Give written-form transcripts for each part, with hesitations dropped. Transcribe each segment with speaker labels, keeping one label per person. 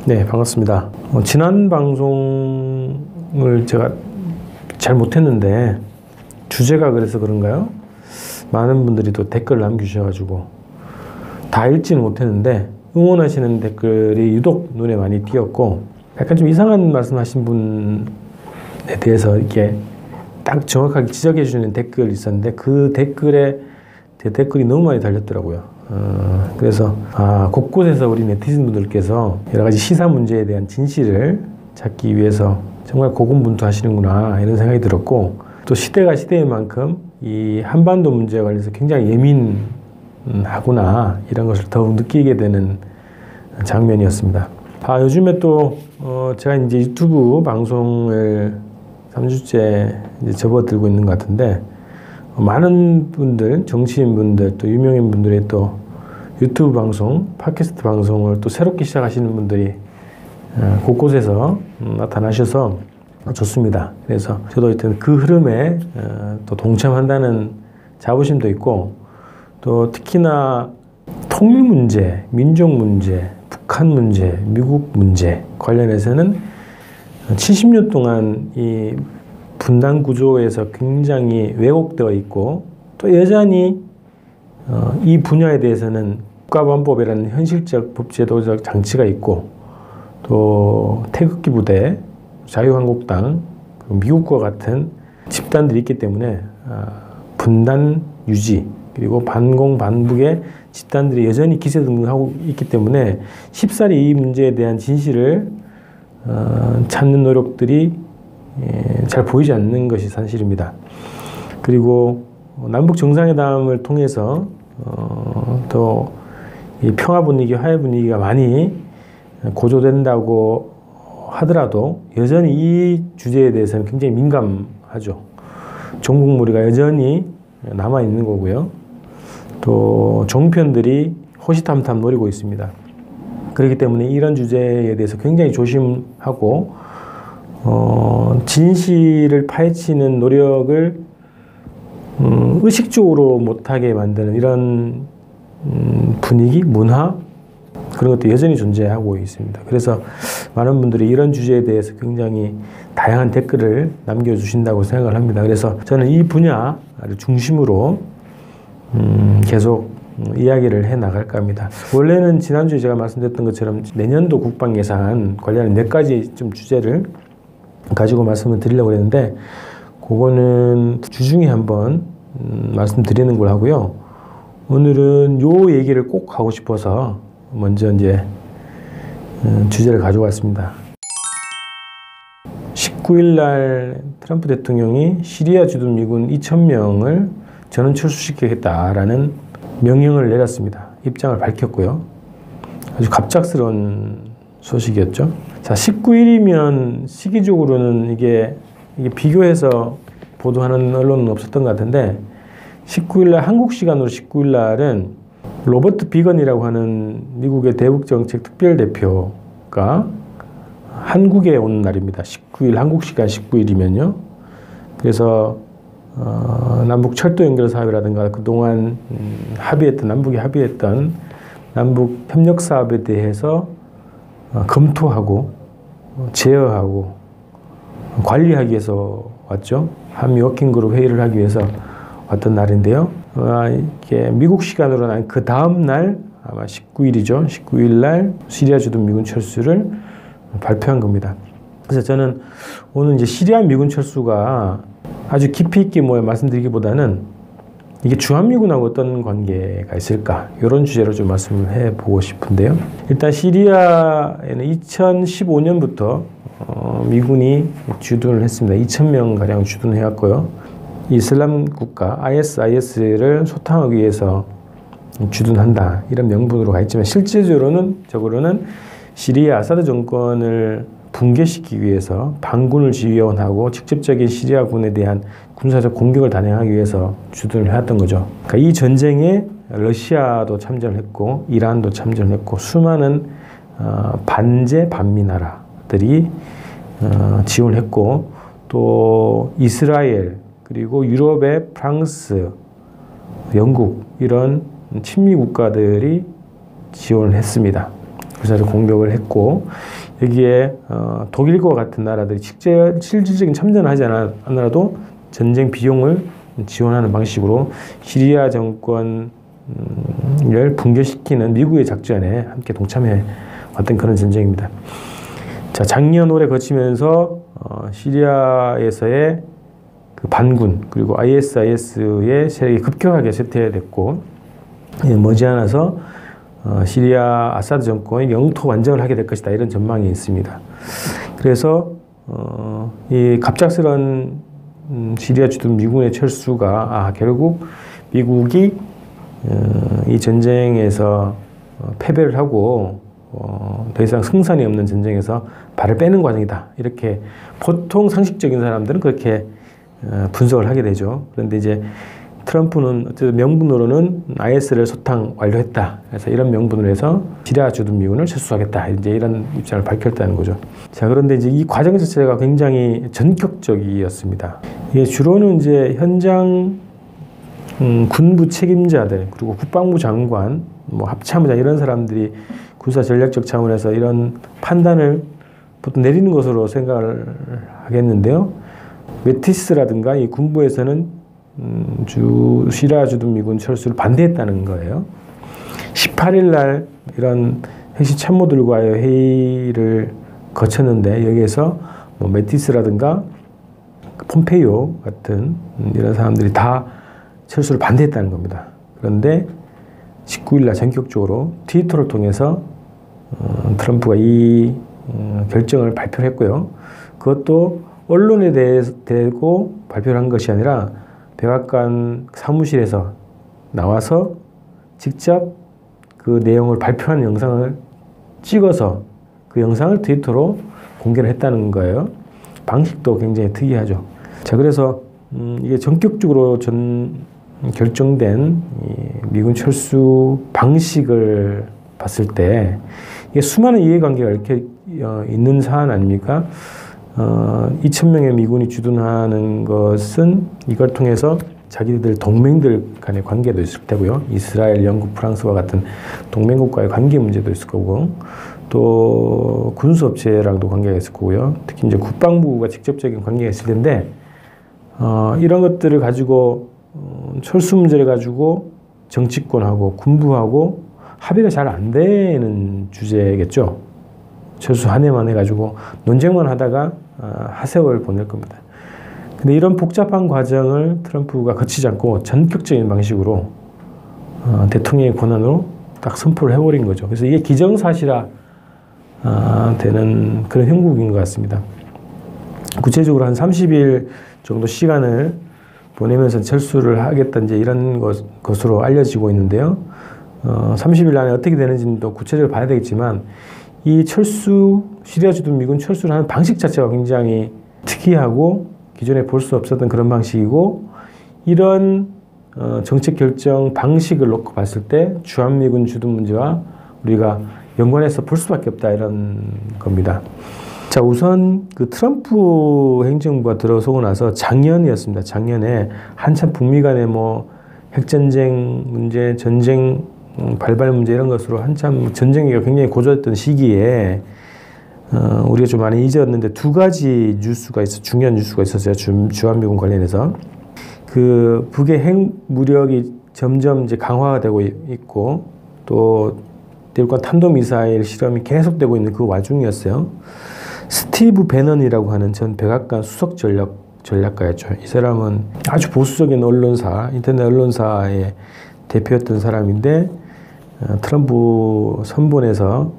Speaker 1: 네, 반갑습니다. 지난 방송을 제가 잘 못했는데 주제가 그래서 그런가요? 많은 분들이 또 댓글 남겨주셔가지고 다 읽지는 못했는데 응원하시는 댓글이 유독 눈에 많이 띄었고, 약간 좀 이상한 말씀하신 분에 대해서 이렇게 딱 정확하게 지적해 주는 댓글이 있었는데 그 댓글에 제 댓글이 너무 많이 달렸더라고요. 그래서 곳곳에서 우리 네티즌 분들께서 여러 가지 시사 문제에 대한 진실을 찾기 위해서 정말 고군분투하시는구나 이런 생각이 들었고, 또 시대가 시대인 만큼 이 한반도 문제에 관해서 굉장히 예민하구나 이런 것을 더욱 느끼게 되는 장면이었습니다. 요즘에 또 제가 이제 유튜브 방송을 3주째 이제 접어들고 있는 것 같은데, 많은 분들, 정치인분들, 또 유명인분들의 또 유튜브 방송, 팟캐스트 방송을 또 새롭게 시작하시는 분들이 곳곳에서 나타나셔서 좋습니다. 그래서 저도 일단 그 흐름에 또 동참한다는 자부심도 있고, 또 특히나 통일 문제, 민족 문제, 북한 문제, 미국 문제 관련해서는 70년 동안 이 분단 구조에서 굉장히 왜곡되어 있고, 또 여전히 이 분야에 대해서는 국가보안법이라는 현실적 법제도적 장치가 있고, 또 태극기 부대, 자유한국당, 미국과 같은 집단들이 있기 때문에 분단 유지 그리고 반공 반북의 집단들이 여전히 기세등등하고 있기 때문에 쉽사리 이 문제에 대한 진실을 찾는 노력들이 잘 보이지 않는 것이 사실입니다. 그리고 남북 정상회담을 통해서 또 이 평화 분위기, 화해 분위기가 많이 고조된다고 하더라도 여전히 이 주제에 대해서는 굉장히 민감하죠. 종북무리가 여전히 남아 있는 거고요. 또 종편들이 호시탐탐 노리고 있습니다. 그렇기 때문에 이런 주제에 대해서 굉장히 조심하고 진실을 파헤치는 노력을 의식적으로 못하게 만드는 이런 분위기, 문화, 그런 것도 여전히 존재하고 있습니다. 그래서 많은 분들이 이런 주제에 대해서 굉장히 다양한 댓글을 남겨주신다고 생각을 합니다. 그래서 저는 이 분야를 중심으로 계속 이야기를 해 나갈까 합니다. 원래는 지난주에 제가 말씀드렸던 것처럼 내년도 국방 예산 관련한 몇 가지 좀 주제를 가지고 말씀을 드리려고 했는데, 그거는 주중에 한번 말씀드리는 걸 하고요. 오늘은 요 얘기를 꼭 하고 싶어서 먼저 이제 주제를 가져왔습니다. 19일 날 트럼프 대통령이 시리아 주둔 미군 2,000명을 전원 철수시키겠다라는 명령을 내렸습니다. 입장을 밝혔고요. 아주 갑작스러운 소식이었죠. 자, 19일이면 시기적으로는 이게 비교해서 보도하는 언론은 없었던 것 같은데, 19일날 한국 시간으로 19일날은 로버트 비건이라고 하는 미국의 대북정책 특별대표가 한국에 온 날입니다. 19일 한국 시간 19일이면요. 그래서 남북 철도 연결 사업이라든가 그동안 남북이 합의했던 남북 협력 사업에 대해서 검토하고 제어하고 관리하기 위해서 왔죠. 한미 워킹그룹 회의를 하기 위해서 왔던 날인데요. 이렇게 미국 시간으로는 그 다음 날, 아마 19일이죠. 19일 날 시리아 주둔 미군 철수를 발표한 겁니다. 그래서 저는 오늘 이제 시리아 미군 철수가 아주 깊이 있게 말씀드리기보다는 이게 주한미군하고 어떤 관계가 있을까, 이런 주제로 좀 말씀을 해보고 싶은데요. 일단 시리아에는 2015년부터 미군이 주둔을 했습니다. 2,000명 가량 주둔해왔고요. 이슬람 국가 ISIS를 소탕하기 위해서 주둔한다 이런 명분으로 가 있지만, 실제적으로는 시리아 아사드 정권을 붕괴시키기 위해서 반군을 지휘원하고 직접적인 시리아군에 대한 군사적 공격을 단행하기 위해서 주둔을 해왔던 거죠. 그러니까 이 전쟁에 러시아도 참전을 했고 이란도 참전을 했고 수많은 반제 반미 나라들이 지원을 했고, 또 이스라엘 그리고 유럽의 프랑스, 영국 이런 친미 국가들이 지원을 했습니다. 그래서 공격을 했고 여기에 독일과 같은 나라들이 실질적인 참전을 하지 않아도 전쟁 비용을 지원하는 방식으로 시리아 정권을 붕괴시키는 미국의 작전에 함께 동참해 왔던 그런 전쟁입니다. 자, 작년 올해 거치면서 시리아에서의 그 반군 그리고 ISIS의 세력이 급격하게 쇠퇴됐고 머지않아서 시리아 아사드 정권이 영토 완정을 하게 될 것이다 이런 전망이 있습니다. 그래서 이 갑작스런 시리아 주둔 미군의 철수가 결국 미국이 이 전쟁에서 패배를 하고 더 이상 승산이 없는 전쟁에서 발을 빼는 과정이다. 이렇게 보통 상식적인 사람들은 그렇게 분석을 하게 되죠. 그런데 이제 트럼프는 어쨌든 명분으로는 IS를 소탕 완료했다. 그래서 이런 명분으로 해서 시리아 주둔 미군을 철수하겠다. 이제 이런 입장을 밝혔다는 거죠. 자, 그런데 이제 이 과정 자체가 굉장히 전격적이었습니다. 이게 주로는 이제 현장 군부 책임자들 그리고 국방부 장관, 뭐 합참의장 이런 사람들이 군사 전략적 차원에서 이런 판단을 보통 내리는 것으로 생각을 하겠는데요. 메티스라든가 이 군부에서는 시리아 주둔 미군 철수를 반대했다는 거예요. 18일 날 이런 핵심 참모들과의 회의를 거쳤는데 여기에서 뭐 메티스라든가 폼페이오 같은 이런 사람들이 다 철수를 반대했다는 겁니다. 그런데 19일 날 전격적으로 트위터를 통해서 트럼프가 이 결정을 발표를 했고요. 그것도 언론에 대고 발표를 한 것이 아니라 백악관 사무실에서 나와서 직접 그 내용을 발표한 영상을 찍어서 그 영상을 트위터로 공개를 했다는 거예요. 방식도 굉장히 특이하죠. 자, 그래서 이게 전격적으로 결정된 미군 철수 방식을 봤을 때 이게 수많은 이해관계가 이렇게 있는 사안 아닙니까? 2,000명의 미군이 주둔하는 것은 이걸 통해서 자기들 동맹들 간의 관계도 있을 테고요. 이스라엘, 영국, 프랑스와 같은 동맹국과의 관계 문제도 있을 거고 또 군수업체랑도 관계가 있을 거고요. 특히 이제 국방부가 직접적인 관계가 있을 텐데 이런 것들을 가지고 철수 문제를 가지고 정치권하고 군부하고 합의가 잘 안 되는 주제겠죠. 철수 한 해만 해가지고 논쟁만 하다가 하세월 보낼 겁니다. 근데 이런 복잡한 과정을 트럼프가 거치지 않고 전격적인 방식으로 대통령의 권한으로 딱 선포를 해버린 거죠. 그래서 이게 기정사실화 되는 그런 형국인 것 같습니다. 구체적으로 한 30일 정도 시간을 보내면서 철수를 하겠다 이제 이런 것으로 알려지고 있는데요. 30일 안에 어떻게 되는지는 또 구체적으로 봐야 되겠지만 이 시리아 주둔 미군 철수를 하는 방식 자체가 굉장히 특이하고 기존에 볼 수 없었던 그런 방식이고 이런 정책 결정 방식을 놓고 봤을 때 주한미군 주둔 문제와 우리가 연관해서 볼 수밖에 없다 이런 겁니다. 자, 우선 그 트럼프 행정부가 들어서고 나서 작년이었습니다. 작년에 한참 북미 간의 뭐 핵전쟁 문제, 전쟁 발발 문제 이런 것으로 한참 전쟁기가 굉장히 고조했던 시기에 우리가 좀 많이 잊었는데 두 가지 중요한 뉴스가 있었어요. 주한미군 관련해서. 그 북의 핵 무력이 점점 이제 강화가 되고 있고 또 대륙간 탄도미사일 실험이 계속되고 있는 그 와중이었어요. 스티브 배넌이라고 하는 전 백악관 수석 전략가였죠. 이 사람은 아주 보수적인 언론사, 인터넷 언론사의 대표였던 사람인데 트럼프 선본에서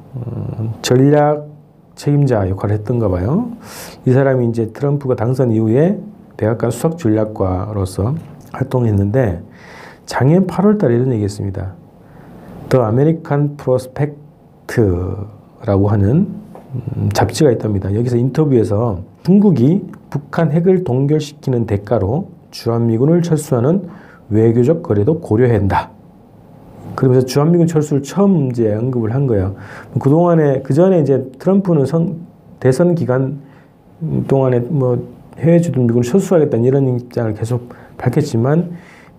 Speaker 1: 전략 책임자 역할을 했던가 봐요. 이 사람이 이제 트럼프가 당선 이후에 백악관 수석 전략가로서 활동했는데 작년 8월 달에 이런 얘기했습니다. 더 아메리칸 프로스펙트라고 하는 잡지가 있답니다. 여기서 인터뷰에서 중국이 북한 핵을 동결시키는 대가로 주한미군을 철수하는 외교적 거래도 고려해야 한다. 그러면서 주한미군 철수를 처음 이제 언급을 한 거예요. 그 전에 이제 트럼프는 대선 기간 동안에 뭐 해외 주둔 미군을 철수하겠다는 이런 입장을 계속 밝혔지만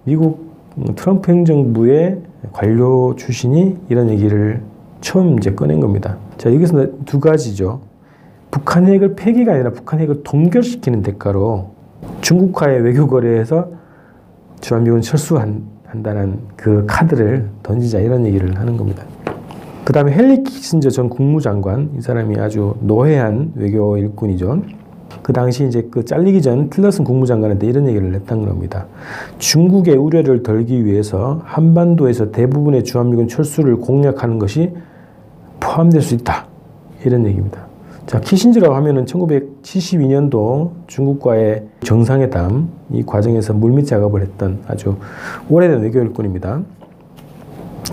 Speaker 1: 미국 트럼프 행정부의 관료 출신이 이런 얘기를 처음 이제 꺼낸 겁니다. 자, 여기서 두 가지죠. 북한 핵을 폐기가 아니라 북한 핵을 동결시키는 대가로 중국과의 외교 거래에서 주한미군 철수한다는 그 카드를 던지자, 이런 얘기를 하는 겁니다. 그 다음에 헨리 키신저 전 국무장관, 이 사람이 아주 노회한 외교 일꾼이죠. 그 당시 이제 그 잘리기 전 틸러슨 국무장관한테 이런 얘기를 했던 겁니다. 중국의 우려를 덜기 위해서 한반도에서 대부분의 주한미군 철수를 공략하는 것이 포함될 수 있다, 이런 얘기입니다. 자, 키신저라고 하면은 1972년도 중국과의 정상회담 이 과정에서 물밑 작업을 했던 아주 오래된 외교 일꾼입니다.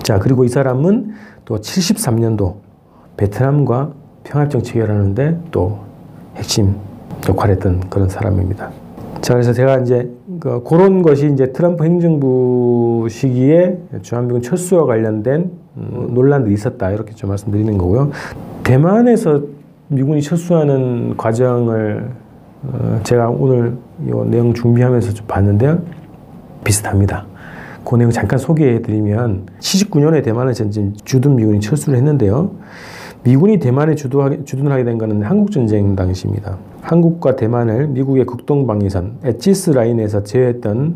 Speaker 1: 자, 그리고 이 사람은 또 73년도 베트남과 평화협정 체결하는데 또 핵심 역할을 했던 그런 사람입니다. 자, 그래서 제가 이제 그런 것이 이제 트럼프 행정부 시기에 주한미군 철수와 관련된 논란들이 있었다, 이렇게 좀 말씀드리는 거고요. 대만에서 미군이 철수하는 과정을 제가 오늘 이 내용 준비하면서 좀 봤는데요. 비슷합니다. 그 내용 잠깐 소개해드리면 79년에 대만에 전진 주둔 미군이 철수를 했는데요. 미군이 대만에 주둔을 하게 된 것은 한국전쟁 당시입니다. 한국과 대만을 미국의 국동방위선 엣지스 라인에서 제어했던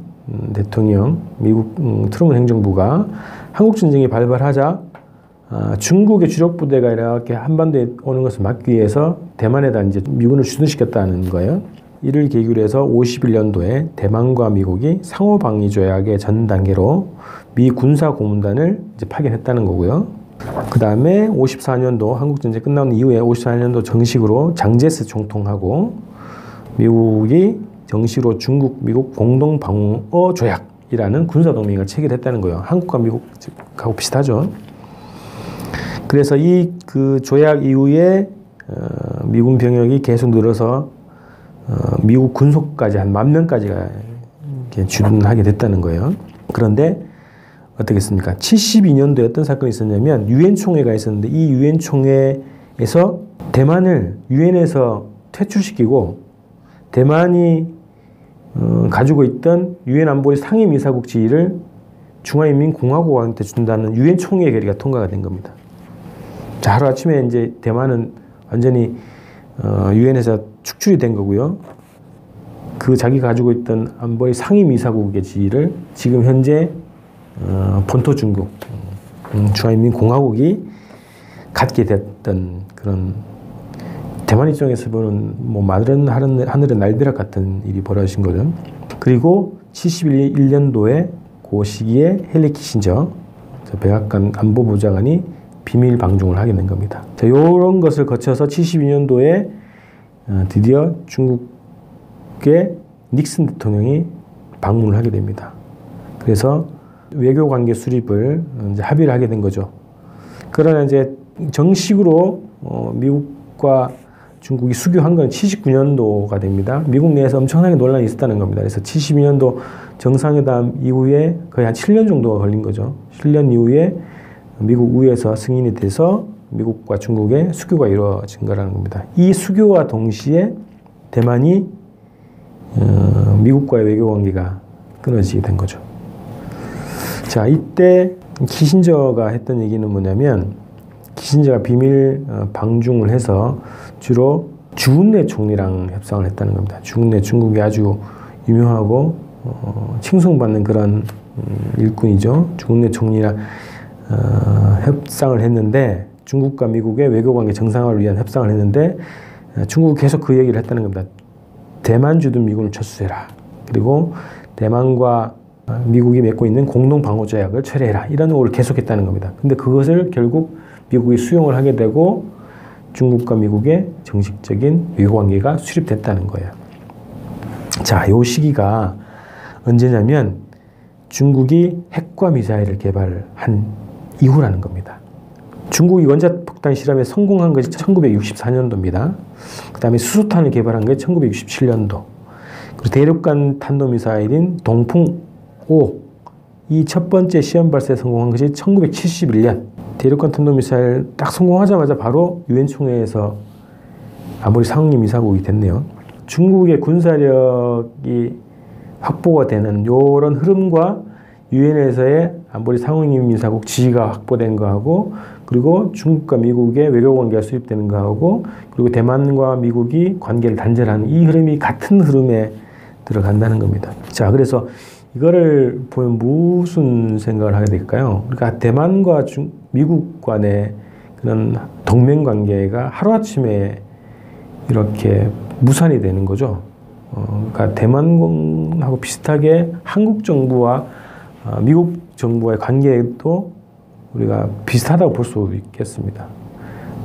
Speaker 1: 대통령, 미국 트루먼 행정부가 한국전쟁이 발발하자 중국의 주력 부대가 이렇게 한반도에 오는 것을 막기 위해서 대만에다 이제 미군을 주둔시켰다는 거예요. 이를 계기로 해서 51년도에 대만과 미국이 상호방위 조약의 전 단계로 미 군사 고문단을 이제 파견했다는 거고요. 그 다음에 54년도 한국전쟁 끝나는 이후에 54년도 정식으로 장제스 총통하고 미국이 정식으로 중국 미국 공동방어 조약이라는 군사동맹을 체결했다는 거예요. 한국과 미국하고 비슷하죠. 그래서 이 그 조약 이후에 미군 병력이 계속 늘어서 미국 군속까지 한 10,000명까지가 주둔하게 됐다는 거예요. 그런데 어떻겠습니까? 72년도에 어떤 사건이 있었냐면 유엔 총회가 있었는데 이 유엔 총회에서 대만을 유엔에서 퇴출시키고 대만이 가지고 있던 유엔 안보리 상임이사국 지위를 중화인민공화국한테 준다는 유엔 총회 결의가 통과가 된 겁니다. 자, 하루아침에 이제 대만은 완전히 유엔에서 축출이 된 거고요. 그 자기가 가지고 있던 안보리 상임이사국의 지위를 지금 현재 본토 중국, 중화인민공화국이 갖게 됐던 그런 대만 입장에서 보는 뭐 마른 하늘의 날벼락 같은 일이 벌어진 거죠. 그리고 71년도에 그 시기에 헨리 키신저 백악관 안보부 장관이 비밀 방중을 하게 된 겁니다. 자, 이런 것을 거쳐서 72년도에 드디어 중국의 닉슨 대통령이 방문을 하게 됩니다. 그래서 외교관계 수립을 이제 합의를 하게 된 거죠. 그러나 이제 정식으로 미국과 중국이 수교한 건 79년도가 됩니다. 미국 내에서 엄청나게 논란이 있었다는 겁니다. 그래서 72년도 정상회담 이후에 거의 한 7년 정도가 걸린 거죠. 7년 이후에 미국 의회에서 승인이 돼서 미국과 중국의 수교가 이루어진 거라는 겁니다. 이 수교와 동시에 대만이 미국과의 외교 관계가 끊어지게 된 거죠. 자, 이때 키신저가 했던 얘기는 뭐냐면 키신저가 비밀 방중을 해서 주로 주운내 총리랑 협상을 했다는 겁니다. 주운내 중국이 아주 유명하고 칭송받는 그런 일꾼이죠. 주운내 총리랑 협상을 했는데 중국과 미국의 외교관계 정상화를 위한 협상을 했는데 중국은 계속 그 얘기를 했다는 겁니다. 대만 주둔 미군을 철수해라. 그리고 대만과 미국이 맺고 있는 공동방어조약을 철회해라. 이런 요구를 계속했다는 겁니다. 근데 그것을 결국 미국이 수용을 하게 되고 중국과 미국의 정식적인 외교관계가 수립됐다는 거예요. 자, 요 시기가 언제냐면 중국이 핵과 미사일을 개발한 이후라는 겁니다. 중국이 원자폭탄 실험에 성공한 것이 1964년도입니다. 그 다음에 수소탄을 개발한 것이 1967년도. 그리고 대륙간 탄도미사일인 동풍-5, 이 첫 번째 시험 발사에 성공한 것이 1971년. 대륙간 탄도미사일 딱 성공하자마자 바로 유엔 총회에서 안보리 상임이사국이 됐네요. 중국의 군사력이 확보가 되는 이런 흐름과 유엔에서의 안보리 상임이사국 지위가 확보된 거하고 그리고 중국과 미국의 외교 관계가 수립되는 거하고 그리고 대만과 미국이 관계를 단절하는 이 흐름이 같은 흐름에 들어간다는 겁니다. 자, 그래서 이거를 보면 무슨 생각을 하게 될까요? 그러니까 대만과 미국 간의 그런 동맹 관계가 하루아침에 이렇게 무산이 되는 거죠. 그러니까 대만하고 비슷하게 한국 정부와 미국 정부의 관계도 우리가 비슷하다고 볼 수 있겠습니다.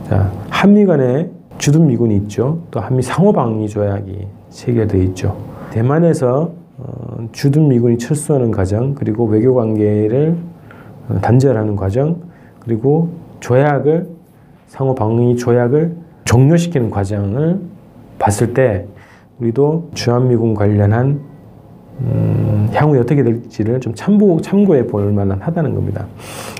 Speaker 1: 자, 한미 간에 주둔 미군이 있죠. 또 한미 상호방위 조약이 체결되어 있죠. 대만에서 주둔 미군이 철수하는 과정, 그리고 외교 관계를 단절하는 과정, 그리고 조약을 상호방위 조약을 종료시키는 과정을 봤을 때 우리도 주한미군 관련한 향후에 어떻게 될지를 좀 참고해 볼 만한 하다는 겁니다.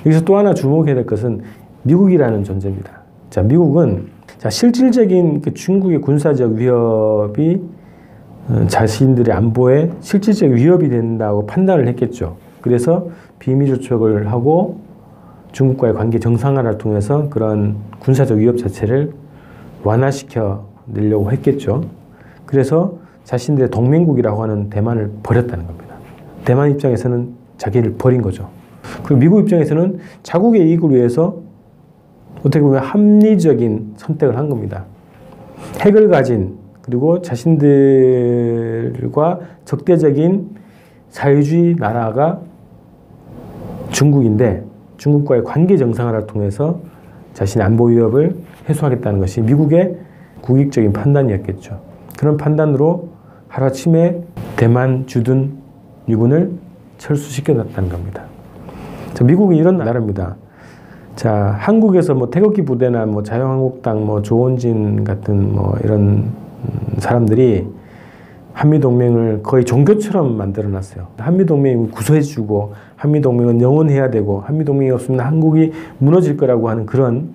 Speaker 1: 여기서 또 하나 주목해야 될 것은 미국이라는 존재입니다. 자, 미국은 실질적인 중국의 군사적 위협이 자신들의 안보에 실질적 위협이 된다고 판단을 했겠죠. 그래서 비밀 조촉을 하고 중국과의 관계 정상화를 통해서 그런 군사적 위협 자체를 완화시켜 내려고 했겠죠. 그래서 자신들의 동맹국이라고 하는 대만을 버렸다는 겁니다. 대만 입장에서는 자기를 버린 거죠. 그리고 미국 입장에서는 자국의 이익을 위해서 어떻게 보면 합리적인 선택을 한 겁니다. 핵을 가진 그리고 자신들과 적대적인 사회주의 나라가 중국인데 중국과의 관계 정상화를 통해서 자신의 안보 위협을 해소하겠다는 것이 미국의 국익적인 판단이었겠죠. 그런 판단으로 하루아침에 대만 주둔 미군을 철수시켜놨다는 겁니다. 자, 미국이 이런 나라입니다. 자, 한국에서 뭐 태극기 부대나 뭐 자유한국당, 뭐 조원진 같은 뭐 이런 사람들이 한미동맹을 거의 종교처럼 만들어놨어요. 한미동맹을 구소해주고 한미동맹은 영원해야 되고 한미동맹이 없으면 한국이 무너질 거라고 하는 그런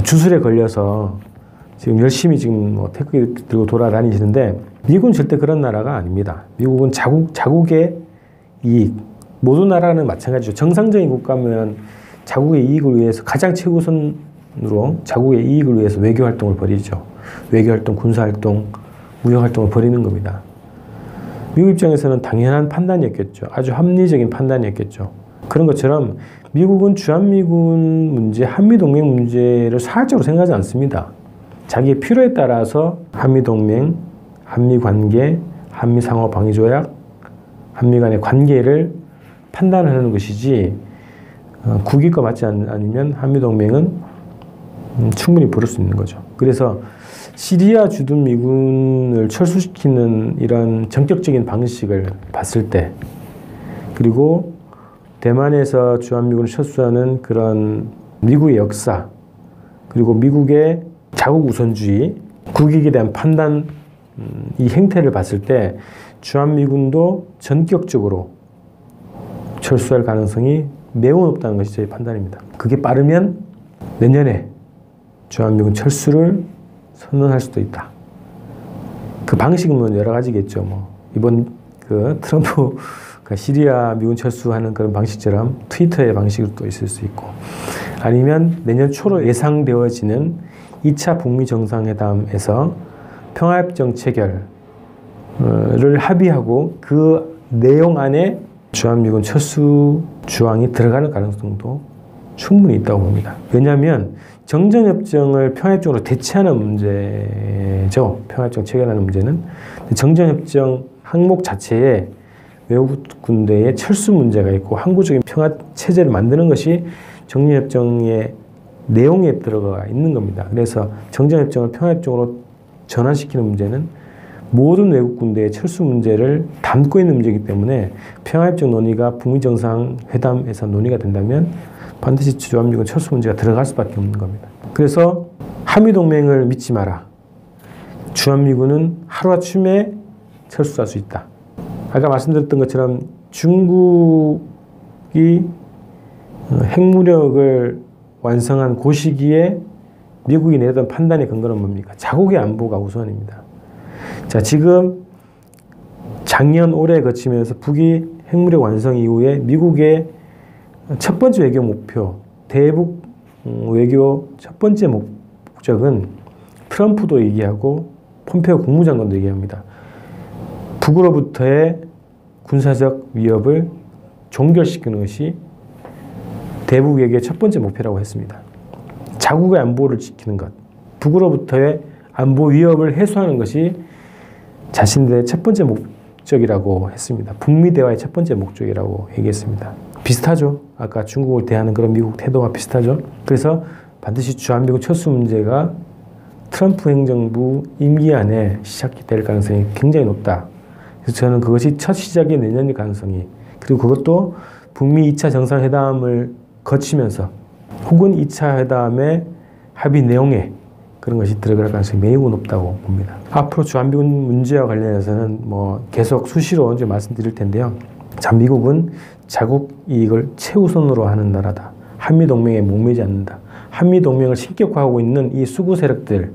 Speaker 1: 주술에 걸려서 지금 열심히 지금 뭐 태극기 들고 돌아다니시는데 미국은 절대 그런 나라가 아닙니다. 미국은 자국의 이익, 모든 나라는 마찬가지죠. 정상적인 국가면 자국의 이익을 위해서 가장 최우선으로 자국의 이익을 위해서 외교활동을 벌이죠. 외교활동, 군사활동, 무역활동을 벌이는 겁니다. 미국 입장에서는 당연한 판단이었겠죠. 아주 합리적인 판단이었겠죠. 그런 것처럼 미국은 주한미군 문제, 한미동맹 문제를 사활적으로 생각하지 않습니다. 자기의 필요에 따라서 한미동맹, 한미관계, 한미상호방위조약, 한미 간의 관계를 판단하는 것이지 국익과 맞지 않으면 한미동맹은 충분히 부를 수 있는 거죠. 그래서 시리아 주둔 미군을 철수시키는 이런 전격적인 방식을 봤을 때 그리고 대만에서 주한미군을 철수하는 그런 미국의 역사 그리고 미국의 자국 우선주의, 국익에 대한 판단 이 행태를 봤을 때 주한미군도 전격적으로 철수할 가능성이 매우 높다는 것이 제 판단입니다. 그게 빠르면 내년에 주한미군 철수를 선언할 수도 있다. 그 방식은 뭐 여러 가지겠죠. 뭐 이번 그 트럼프가 시리아 미군 철수하는 그런 방식처럼 트위터의 방식으로 또 있을 수 있고 아니면 내년 초로 예상되어지는 2차 북미 정상회담에서 평화협정 체결을 합의하고 그 내용 안에 주한미군 철수 조항이 들어가는 가능성도 충분히 있다고 봅니다. 왜냐하면 정전협정을 평화협정으로 대체하는 문제죠. 평화협정 체결하는 문제는. 정전협정 항목 자체에 외국 군대의 철수 문제가 있고 항구적인 평화체제를 만드는 것이 정전협정의 내용에 들어가 있는 겁니다. 그래서 정전협정을 평화협정으로 전환시키는 문제는 모든 외국 군대의 철수 문제를 담고 있는 문제이기 때문에 평화협정 논의가 북미 정상회담에서 논의가 된다면 반드시 주한미군 철수 문제가 들어갈 수밖에 없는 겁니다. 그래서 한미동맹을 믿지 마라. 주한미군은 하루아침에 철수할 수 있다. 아까 말씀드렸던 것처럼 중국이 핵무력을 완성한 그 시기에 미국이 내던 판단의 근거는 뭡니까? 자국의 안보가 우선입니다. 자, 지금 작년 올해 거치면서 북이 핵무력 완성 이후에 미국의 첫 번째 외교 목표, 대북 외교 첫 번째 목적은 트럼프도 얘기하고 폼페오 국무장관도 얘기합니다. 북으로부터의 군사적 위협을 종결시키는 것이 대북외교의 첫 번째 목표라고 했습니다. 자국의 안보를 지키는 것, 북으로부터의 안보 위협을 해소하는 것이 자신들의 첫 번째 목적이라고 했습니다. 북미 대화의 첫 번째 목적이라고 얘기했습니다. 비슷하죠. 아까 중국을 대하는 그런 미국 태도와 비슷하죠. 그래서 반드시 주한미군 철수 문제가 트럼프 행정부 임기 안에 시작이 될 가능성이 굉장히 높다. 그래서 저는 그것이 첫 시작이 내년일 가능성이, 그리고 그것도 북미 2차 정상회담을 거치면서 혹은 2차 회담의 합의 내용에 그런 것이 들어갈 가능성이 매우 높다고 봅니다. 앞으로 주한미군 문제와 관련해서는 계속 수시로 이제 말씀드릴 텐데요. 자, 미국은 자국 이익을 최우선으로 하는 나라다. 한미동맹에 목매지 않는다. 한미동맹을 신격화하고 있는 이 수구 세력들의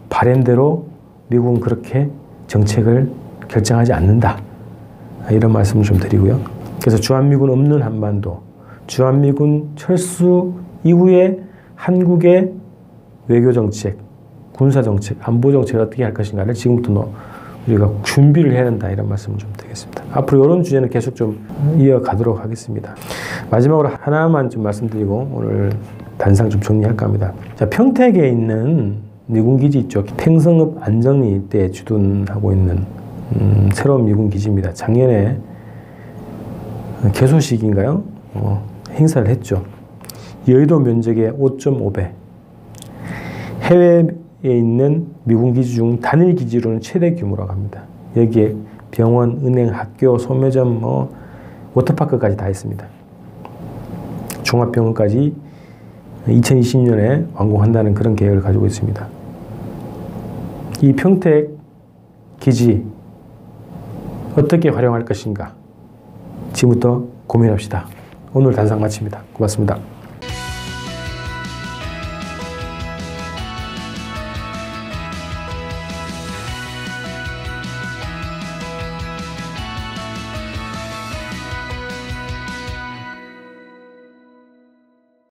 Speaker 1: 바램대로 미국은 그렇게 정책을 결정하지 않는다. 이런 말씀을 좀 드리고요. 그래서 주한미군 없는 한반도, 주한미군 철수 이후에 한국의 외교정책, 군사정책, 안보정책을 어떻게 할 것인가를 지금부터 우리가 준비를 해야 된다. 이런 말씀을 좀 드리겠습니다. 앞으로 이런 주제는 계속 좀 이어가도록 하겠습니다. 마지막으로 하나만 좀 말씀드리고 오늘 단상 좀 정리할까 합니다. 자, 평택에 있는 미군기지 있죠. 팽성읍 안정리 때 주둔하고 있는 새로운 미군기지입니다. 작년에 개소식인가요? 행사를 했죠. 여의도 면적의 5.5배. 해외에 있는 미군기지 중 단일 기지로는 최대 규모라고 합니다. 여기에 병원, 은행, 학교, 소매점, 워터파크까지 다 있습니다. 종합병원까지 2020년에 완공한다는 그런 계획을 가지고 있습니다. 이 평택 기지 어떻게 활용할 것인가 지금부터 고민합시다. 오늘 단상 마칩니다. 고맙습니다.